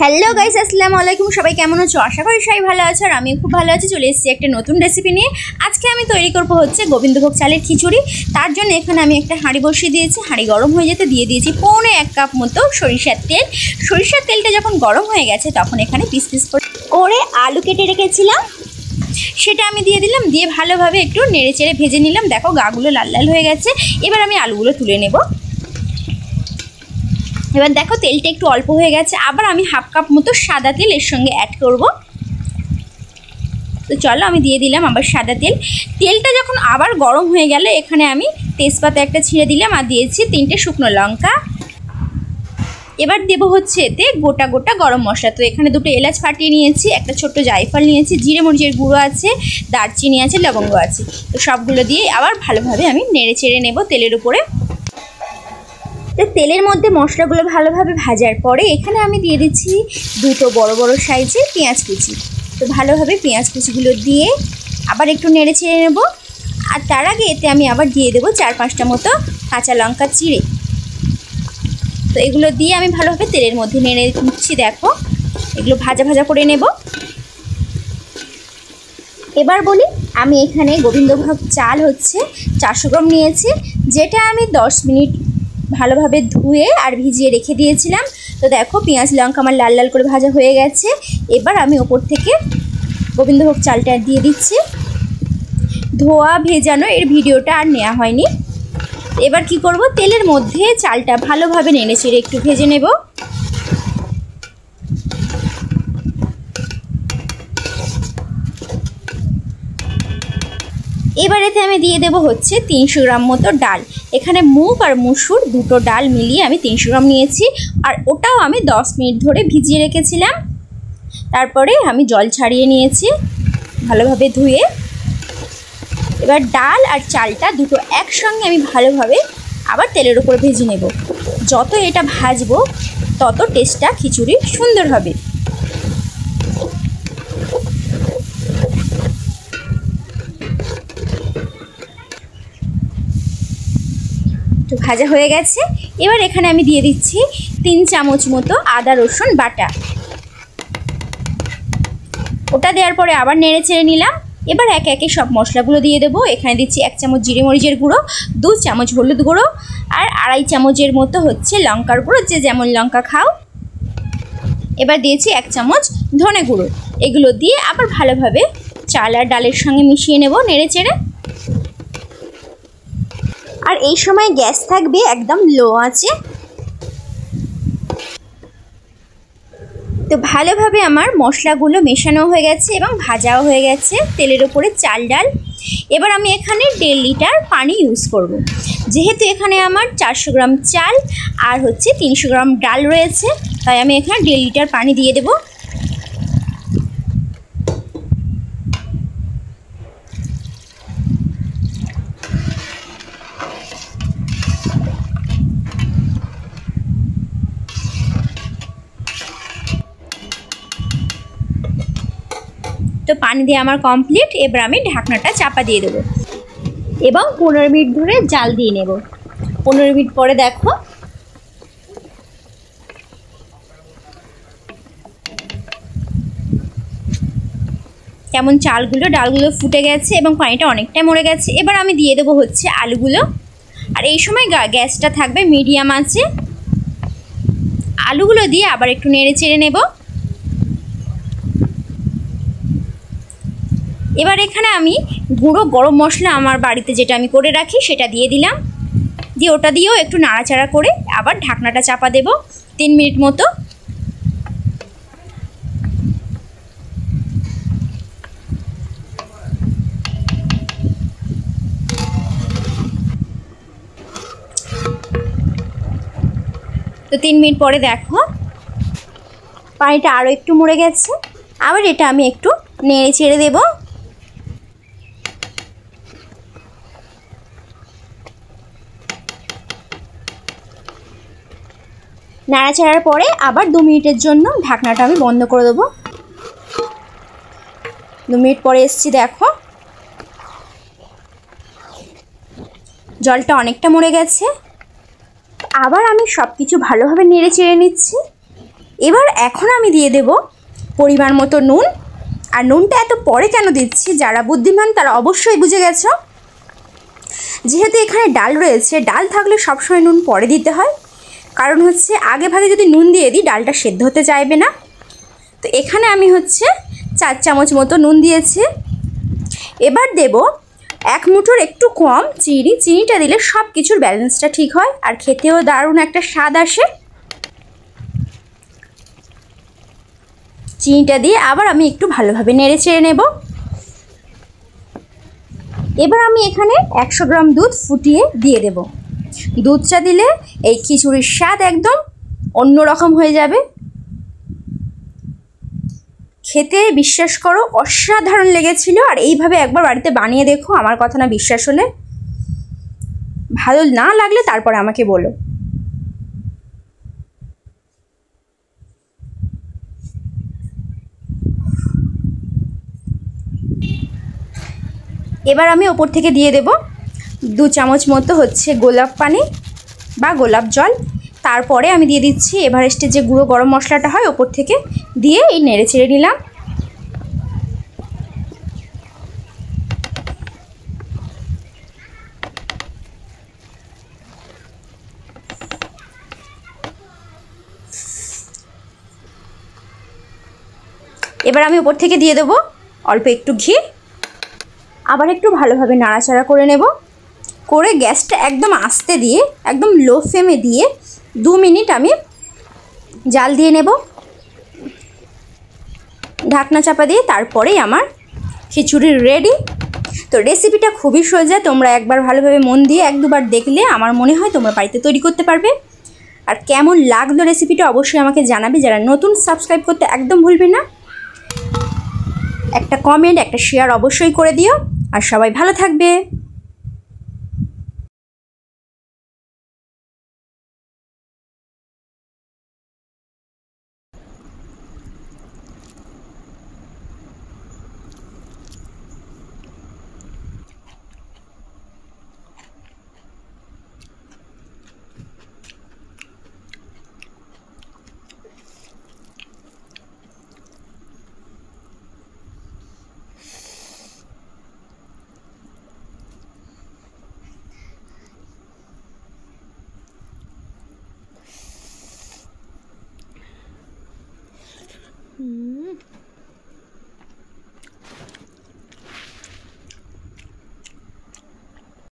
Hello guys, আসসালামু আলাইকুম। সবাই কেমন আছো? আশা করি সবাই ভালো আছো আর আমিও খুব ভালো আছি। চলে এসেছি একটা নতুন রেসিপি নিয়ে। আজকে আমি তৈরি করব হচ্ছে গোবিন্দভোগ চালের খিচুড়ি। তার জন্য এখানে আমি একটা হাঁড়ি বসিয়ে দিয়েছি। হাঁড়ি গরম হয়ে যেতে দিয়ে দিয়েছি পৌনে 1 কাপ মতো সরিষার তেল। সরিষার তেলটা যখন গরম হয়ে গেছে তখন এখানে পিস পিস করে আলু কেটে রেখেছিলাম, সেটা আমি দিয়ে দিলাম। দিয়ে ভালোভাবে একটু নেড়ে চেড়ে ভেজে নিলাম। দেখো গাগুলো লাল লাল হয়ে গেছে। এবার আমি আলুগুলো তুলে নেব। এবার দেখো তেলটা একটু অল্প হয়ে গেছে। আবার আমি 1/2 কাপ মতো সাদা তেল এর সঙ্গে অ্যাড করব। তো চলো আমি দিয়ে দিলাম আবার সাদা তেল। তেলটা যখন আবার গরম হয়ে গেল এখানে আমি তেজপাতা একটা ছিঁড়ে দিলাম আর দিয়েছি 3টে শুকনো লঙ্কা। এবার দেব হচ্ছে এতে গোটা গোটা গরম মশলা। তো এখানে 2টো এলাচ ফাটিয়ে নিয়েছি, একটা ছোট্ট জায়ফল নিয়েছি, জিরে মরিচের গুঁড়ো আছে, দারচিনি আছে, লবঙ্গ আছে। তো সবগুলো দিয়ে আবার ভালোভাবে আমি নেড়ে চেড়ে নেব তেলের উপরে। তো তেলের মধ্যে মশলাগুলো ভালোভাবে ভাজার পরে এখানে আমি দিয়ে দিচ্ছি 2টো বড় বড় সাইজের পেঁয়াজ কুচি। তো ভালোভাবে পেঁয়াজ কুচিগুলো দিয়ে আবার একটু নেড়ে ছেড়ে নেব। আর তার আগে এতে আমি আবার দিয়ে দেবো 4-5টা মতো কাঁচা লঙ্কা চিড়ে। তো এগুলো দিয়ে আমি ভালোভাবে তেলের মধ্যে নেড়ে নিচ্ছি। দেখো এগুলো ভাজা ভাজা করে নেব। এবার বলি, আমি এখানে গোবিন্দভোগ চাল হচ্ছে 400 গ্রাম নিয়েছি, যেটা আমি 10 মিনিট ভালোভাবে ধুয়ে আর ভিজিয়ে রেখে দিয়েছিলাম। তো দেখো পেঁয়াজ লঙ্কা আমার লাল লাল করে ভাজা হয়ে গেছে। এবার আমি ওপর থেকে গোবিন্দভোগ চালটা দিয়ে দিচ্ছি। ধোয়া ভেজানো এর ভিডিওটা আর নেওয়া হয়নি। এবার কি করব, তেলের মধ্যে চালটা ভালোভাবে নেড়ে চেড়ে একটু ভেজে নেব। এবার এতে আমি দিয়ে দেব হচ্ছে 300 গ্রাম মতো ডাল। এখানে মুগ আর মুসুর 2টো ডাল মিলিয়ে আমি 300 গ্রাম নিয়েছি। আর ওটাও আমি 10 মিনিট ধরে ভিজিয়ে রেখেছিলাম। তারপরে আমি জল ছাড়িয়ে নিয়েছি ভালোভাবে ধুয়ে। এবার ডাল আর চালটা দুটো একসঙ্গে আমি ভালোভাবে আবার তেলের উপর ভেজে নেব। যত এটা ভাজবো তত টেস্টটা খিচুড়ির সুন্দর হবে। তো ভাজা হয়ে গেছে। এবার এখানে আমি দিয়ে দিচ্ছি 3 চামচ মতো আদা রসুন বাটা। ওটা দেওয়ার পরে আবার নেড়ে চেড়ে নিলাম। এবার একে একে সব মশলাগুলো দিয়ে দেবো। এখানে দিচ্ছি 1 চামচ জিরে মরিচের গুঁড়ো, 2 চামচ হলুদ গুঁড়ো আর 2.5 চামচের মতো হচ্ছে লঙ্কার গুঁড়ো, যে যেমন লঙ্কা খাও। এবার দিয়েছি 1 চামচ ধনে গুঁড়ো। এগুলো দিয়ে আবার ভালোভাবে চাল আর ডালের সঙ্গে মিশিয়ে নেব নেড়ে চেড়ে। আর এই সময় গ্যাস থাকবে একদম লো আঁচে। তো ভালোভাবে আমার মশলাগুলো মেশানো হয়ে গেছে এবং ভাজাও হয়ে গেছে তেলের উপরে চাল ডাল। এবার আমি এখানে 1.5 লিটার পানি ইউজ করব। যেহেতু এখানে আমার 400 গ্রাম চাল আর হচ্ছে 300 গ্রাম ডাল রয়েছে, তাই আমি এখানে 1.5 লিটার পানি দিয়ে দেব। তো পানি দিয়ে আমার কমপ্লিট। এবার আমি ঢাকনাটা চাপা দিয়ে দেবো এবং 15 মিনিট ধরে জাল দিয়ে নেব। 15 মিনিট পরে দেখো কেমন চালগুলো ডালগুলো ফুটে গেছে এবং পানিটা অনেকটাই মরে গেছে। এবার আমি দিয়ে দেবো হচ্ছে আলুগুলো। আর এই সময় গ্যাসটা থাকবে মিডিয়াম আঁচে। আলুগুলো দিয়ে আবার একটু নেড়ে চেড়ে নেব। এবার এখানে আমি গুঁড়ো গরম মশলা আমার বাড়িতে যেটা আমি করে রাখি সেটা দিয়ে দিলাম। দিয়ে ওটা দিয়েও একটু নাড়াচাড়া করে আবার ঢাকনাটা চাপা দেব 3 মিনিট মতো। তো 3 মিনিট পরে দেখো পানিটা আরও একটু মরে গেছে। আবার এটা আমি একটু নেড়ে ছেড়ে দেব। নাড়াচাড়ার পরে আবার 2 মিনিটের জন্য ঢাকনাটা আমি বন্ধ করে দেবো। 2 মিনিট পরে এসছি, দেখো জলটা অনেকটা মরে গেছে। আবার আমি সব কিছু ভালোভাবে নেড়ে চেড়ে নিচ্ছি। এবার এখন আমি দিয়ে দেব পরিমাণ মতো নুন। আর নুনটা এত পরে কেন দিচ্ছি, যারা বুদ্ধিমান তারা অবশ্যই বুঝে গেছো। যেহেতু এখানে ডাল রয়েছে, ডাল থাকলে সবসময় নুন পরে দিতে হয়, কারণ হচ্ছে আগে ভাগে যদি নুন দিয়ে দিই ডালটা সেদ্ধ হতে চাইবে না। তো এখানে আমি হচ্ছে 4 চামচ মতো নুন দিয়েছি। এবার দেব 1 মুঠোর একটু কম চিনি। চিনিটা দিলে সব কিছুর ব্যালেন্সটা ঠিক হয় আর খেতেও দারুণ একটা স্বাদ আসে। চিনিটা দিয়ে আবার আমি একটু ভালোভাবে নেড়ে চেড়ে নেব। এবার আমি এখানে 100 গ্রাম দুধ ফুটিয়ে দিয়ে দেব। দুধটা দিলে এই খিচুড়ির স্বাদ একদম অন্যরকম হয়ে যাবে। খেতে বিশ্বাস করো অসাধারণ লেগেছিল। আর এইভাবে একবার বাড়িতে বানিয়ে দেখো, আমার কথা না বিশ্বাস হলে। ভালো না লাগলে তারপরে আমাকে বলো। এবার আমি ওপর থেকে দিয়ে দেব 2 চামচ মতো হচ্ছে গোলাপ পানি বা গোলাপ জল। তারপরে আমি দিয়ে দিচ্ছি এভারেস্টের যে গুঁড়ো গরম মশলাটা হয়, ওপর থেকে দিয়ে এই নেড়ে চেড়ে নিলাম। এবার আমি উপর থেকে দিয়ে দেবো অল্প একটু ঘি। আবার একটু ভালোভাবে নাড়াচাড়া করে নেব। করে গ্যাসটা একদম আস্তে দিয়ে, একদম লো ফ্লেমে দিয়ে 2 মিনিট আমি জাল দিয়ে নেব ঢাকনা চাপা দিয়ে। তারপরেই আমার খিচুড়ি রেডি। তো রেসিপিটা খুবই সোজা, তোমরা একবার ভালোভাবে মন দিয়ে 1-2বার দেখলে আমার মনে হয় তোমরা বাড়িতে তৈরি করতে পারবে। আর কেমন লাগলো রেসিপিটা অবশ্যই আমাকে জানাবে। যারা নতুন, সাবস্ক্রাইব করতে একদম ভুলবে না। একটা কমেন্ট, একটা শেয়ার অবশ্যই করে দিও। আর সবাই ভালো থাকবে।